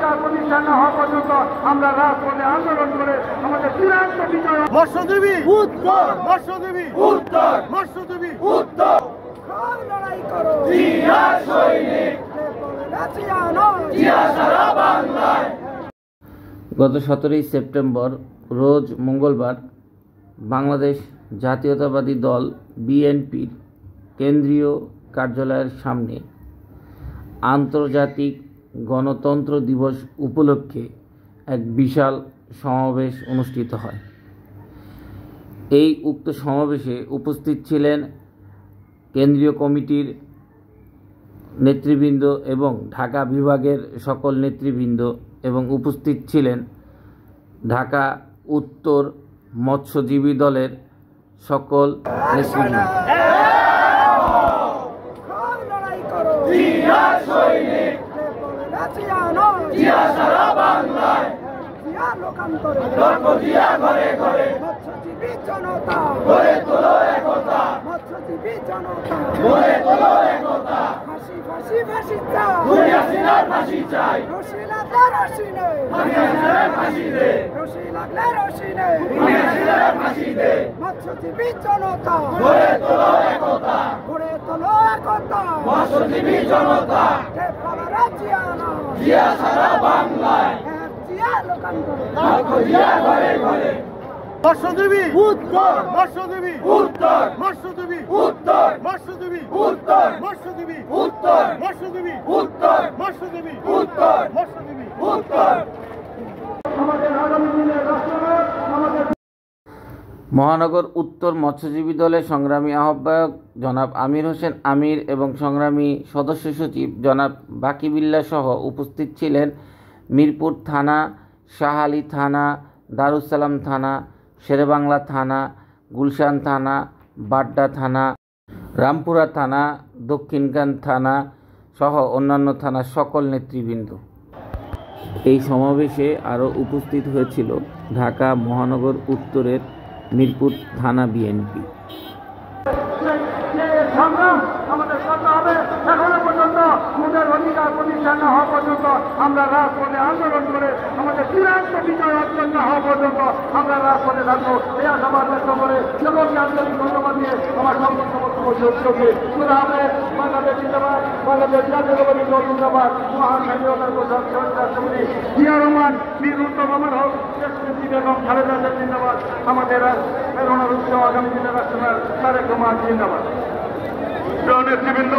অধিকার প্রতিষ্ঠান না হওয়া পর্যন্ত আমরা রাজপথে আন্দোলন করে আমাদের চূড়ান্ত বিজয়। মৎস্যজীবী উত্তর, মৎস্যজীবী উত্তর, মৎস্যজীবী উত্তর। লড়াই করো জিয়া সৈনিক, জিয়া সারা বাংলায়। গত 17 সেপ্টেম্বর রোজ মঙ্গলবার বাংলাদেশ জাতীয়তাবাদী দল বিএনপির কেন্দ্রীয় কার্যালয়ের সামনে আন্তর্জাতিক গণতন্ত্র দিবস উপলক্ষে এক বিশাল সমাবেশ অনুষ্ঠিত হয়। এই উক্ত সমাবেশে উপস্থিত ছিলেন কেন্দ্রীয় কমিটির নেতৃবৃন্দ এবং ঢাকা বিভাগের সকল নেতৃবৃন্দ এবং উপস্থিত ছিলেন ঢাকা উত্তর মৎস্যজীবী দলের সকল নেতৃবৃন্দ। জিয়া সৈনিক, জিয়া সারা বাংলায়, জিয়া ঘরে ঘরে, মৎস্যজীবী জনতা গড়ে তোলো একতা, মৎস্যজীবী জনতা গড়ে তোলো একতা। ফাঁসি ফাঁসি ফাঁসি চাই, হাসিনার ফাঁসি চাই, রশি লাগলে রশি নেই, হাসিনার ফাঁসি দে, রশি লাগলে রশি নেই, হাসিনার ফাঁসি দে। মৎস্যজীবী জনতা গড়ে তোলো একতা, গড়ে তোলো একতা, মৎস্যজীবী জনতা, জিয়া সারা বাংলায়, জিয়া ঘরে ঘরে। মৎস্যজীবী উত্তর, মৎস্যজীবী উত্তর, মৎস্যজীবী উত্তর, মৎস্যজীবী উত্তর, মৎস্যজীবী উত্তর, মৎস্যজীবী উত্তর, মৎস্যজীবী উত্তর, মৎস্যজীবী উত্তর। আমাদের আগামী দিনের রাষ্ট্রনায়ক আমাদের মহানগর উত্তর মৎস্যজীবী দলের সংগ্রামী আহ্বায়ক জনাব আমির হোসেন আমির এবং সংগ্রামী সদস্য সচিব জনাব বাকিবিল্লাহ সহ উপস্থিত ছিলেন মিরপুর থানা, শাহ আলী থানা, দারুসালাম থানা, শেরেবাংলা থানা, গুলশান থানা, বাড্ডা থানা, রামপুরা থানা, দক্ষিণখান থানা সহ অন্যান্য থানার সকল নেতৃবৃন্দ। এই সমাবেশে আরও উপস্থিত হয়েছিল ঢাকা মহানগর উত্তরের মিরপুর থানা বিএনপি। সংগ্রাম আমাদের করতে হবে। এখনো পর্যন্ত আমাদের অধিকার প্রতিষ্ঠান না হওয়া পর্যন্ত আমরা রাজপথে আন্দোলন করে আমাদের চূড়ান্ত বিজয় অর্জন না হওয়া পর্যন্ত আমরা রাজপথে থাকবো। এই আশাবাদ ব্যক্ত করে সকলকে আন্তরিক ধন্যবাদ দিয়ে আমার সমস্ত বক্তব্যকে শুরু হবে। বাংলাদেশ জিন্দাবাদ, বাংলাদেশ জাতীয়তাবাদী দল জিন্দাবাদ, মহান স্বাধীনতার প্রধান রাষ্ট্রপতি জিয়া রহমান, বীর উত্তম আমার হোক, দেশনেত্রী বেগম খালেদা জিয়া জিন্দাবাদ, আমাদের প্রেরণার উৎস আগামী দিনের রাষ্ট্রনায়ক তারেক রহমান জিন্দাবাদ। নেতৃবৃন্দ,